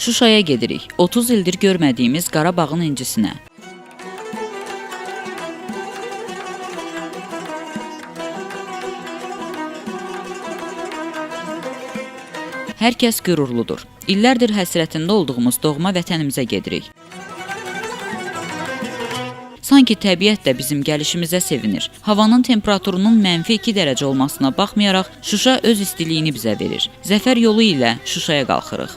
Şuşaya gedirik. 30 ildir görmədiyimiz Qarabağın incisinə. Hər kəs qürurludur. İllərdir həsrətində olduğumuz doğma vətənimizə gedirik. Sanki təbiət də bizim gəlişimizə sevinir. Havanın temperaturunun -2 dərəcə olmasına baxmayaraq, Şuşa öz istiliyini bizə verir. Zəfər yolu ilə Şuşaya qalxırıq.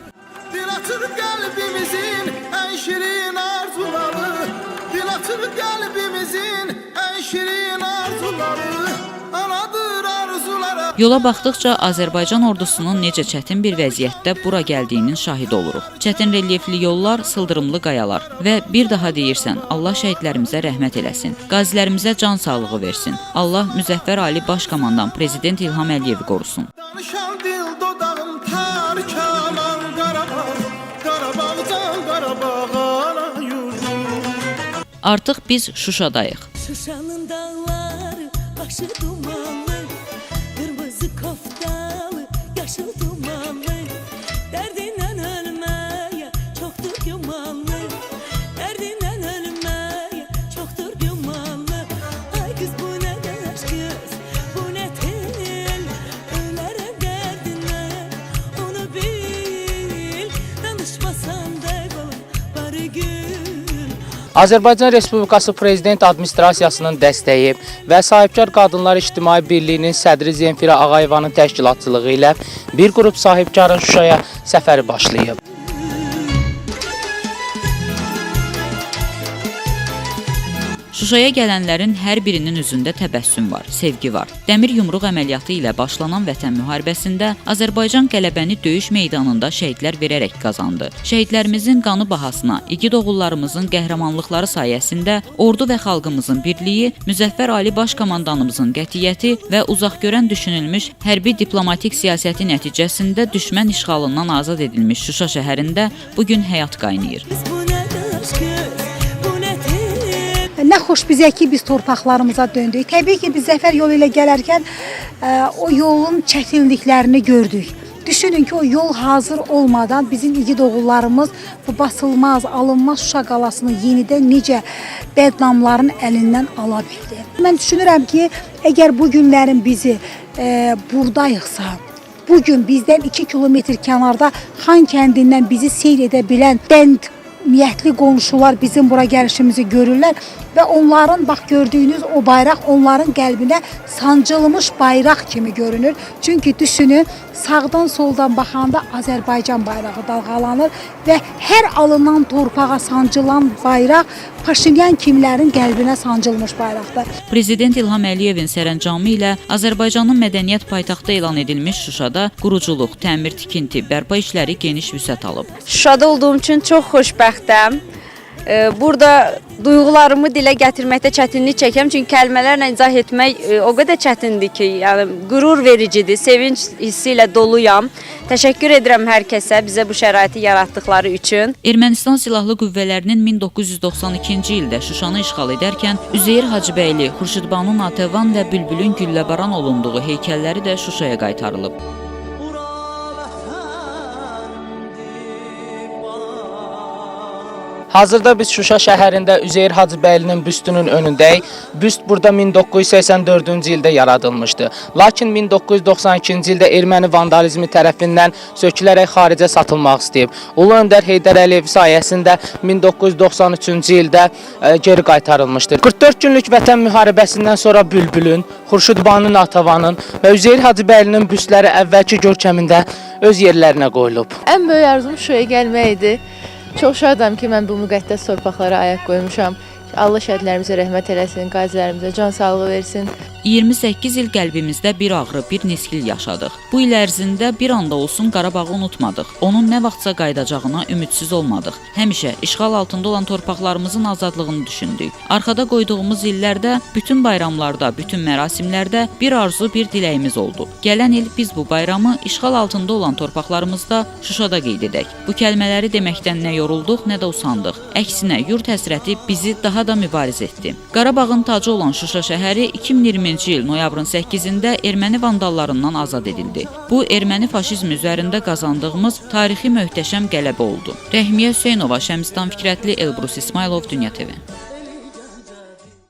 Dilatır qəlbimizin ən şirin arzuları, dilatır qəlbimizin ən şirin arzuları, anadır arzulara. Yola baxdıqca Azərbaycan ordusunun necə çətin bir vəziyyətdə bura gəldiyinin şahidi oluruq. Çətin relyefli yollar, sıldırımlı qayalar və bir daha deyirsən, Allah şəhidlərimizə rəhmət eləsin, qazilərimizə can sağlığı versin. Allah Müzəffər Ali Başkomandan Prezident İlham Əliyevi qorusun. Danışan dil dodağım tarkalan Qarabağ, Qarabağdan Qarabağa yurdum. Artıq biz Şuşadayıq. Şuşanın dağları başı dumanlı, kırmızı koftalı, yaşıl dumanlı. Derdinden ölmeye çoktur gümanlı, derdinden ölmeye çoktur gümanlı. Ay kız bu ne aşk kız, bu ne tel, ölerim derdinden, onu bil. Danışmasan da bari gül. Azərbaycan Respublikası Prezident Administrasiyasının dəstəyi və Sahibkar Qadınlar İctimai Birliyinin sədri Zemfira Ağayevanın təşkilatçılığı ilə bir qrup sahibkarın Şuşaya səfəri başlayıb. Şuşaya gələnlərin hər birinin üzündə təbəssüm var, sevgi var. Dəmir yumruq əməliyyatı ilə başlanan Vətən müharibəsində Azərbaycan qələbəni döyüş meydanında şəhidlər verərək qazandı. Şəhidlərimizin qanı bahasına, igid oğullarımızın qəhrəmanlıqları sayəsində ordu və xalqımızın birliyi, Müzəffər Ali Başkomandanımızın qətiyyəti və uzaqgörən düşünülmüş hərbi diplomatik siyasəti nəticəsində düşmən işğalından azad edilmiş Şuşa şəhərində bugün həyat qaynayır. Nə xoş bizə ki, biz torpaqlarımıza döndük. Təbii ki, biz zəfər yolu ilə gələrkən o yolun çətinliklərini gördük. Düşünün ki, o yol hazır olmadan bizim igid oğullarımız bu basılmaz, alınmaz Şuşa qalasını yenidən necə bədnamların əlindən ala bildi. Mən düşünürəm ki, əgər bu günlərin bizi buradayıqsa, bugün bizdən 2 kilometr kənarda Xan kəndindən bizi seyr edə bilən niyyətli qonşular bizim bura gəlişimizi görürlər və onların bax gördüyünüz o bayraq onların qəlbinə sancılmış bayraq kimi görünür. Çünki düşünün, sağdan soldan baxanda Azərbaycan bayrağı dalğalanır və hər alınan torpağa sancılan bayraq Paşinyan kimlərin qəlbinə sancılmış bayraqdır. Prezident İlham Əliyevin sərəncamı ilə Azərbaycanın mədəniyyət paytaxtı elan edilmiş Şuşada quruculuq, təmir, tikinti, bərpa işləri geniş vüsət alıb. Şuşada olduğum üçün çox xoşbəxtəm. Burada duyğularımı dilə gətirməkdə çətinlik çəkirəm, çünki kəlmələrlə izah etmək o qədər çətindir ki, yəni qürur vericidir, sevinç hissi ilə doluyam. Təşəkkür edirəm hər kəsə bizə bu şəraiti yaratdıkları üçün. Ermənistan Silahlı Qüvvələrinin 1992-ci ildə Şuşanı işğal edərkən Üzeyir Hacıbəyli, Xurşudbanu Natəvan və Bülbülün gülləbaran olunduğu heykəlləri də Şuşaya qaytarılıb. Hazırda biz Şuşa şəhərində Üzeyir Hacıbəylinin büstünün önündəyik. Büst burada 1984-cü ildə yaradılmışdı. Lakin 1992-ci ildə erməni vandalizmi tərəfindən sökülərək xaricə satılmaq istəyib. Ulu Öndər Heydər Əliyev sayəsində 1993-cü ildə geri qaytarılmışdır. 44 günlük Vətən müharibəsindən sonra Bülbülün, Xurşudbanu Natavanın və Üzeyir Hacıbəylinin büstləri əvvəlki görkəmində öz yerlərinə qoyulub. Ən böyük arzum Şuşaya gəlmək idi. Çox şadam ki, mən bu müqəddəs torpaqlara ayaq qoymuşam. Allah şəhidlərimizə rəhmət eləsin, qazilərimizə can sağlığı versin. 28 il qəlbimizdə bir ağrı, bir niskil yaşadıq. Bu il ərzində bir anda olsun Qarabağı unutmadıq. Onun nə vaxtsa qayıdacağına ümidsiz olmadıq. Həmişə işğal altında olan torpaqlarımızın azadlığını düşündük. Arxada qoyduğumuz illərdə, bütün bayramlarda, bütün mərasimlərdə bir arzu, bir diləyimiz oldu. Gələn il biz bu bayramı işğal altında olan torpaqlarımızda Şuşada qeyd edək. Bu kəlmələri deməkdən nə yorulduq, nə də usandıq. Əksinə, yurt həsrəti bizi daha da mübariz etdi. Qarabağın tacı olan Şuşa şəhəri 2020 2021-ci il noyabrın 8-də erməni vandallarından azad edildi. Bu, erməni faşizmi üzərində qazandığımız tarixi möhtəşəm qələbə oldu. Rəhmiyə Hüseynova, Şəmistan Fikrətli, Elbrus İsmailov, Dünya TV.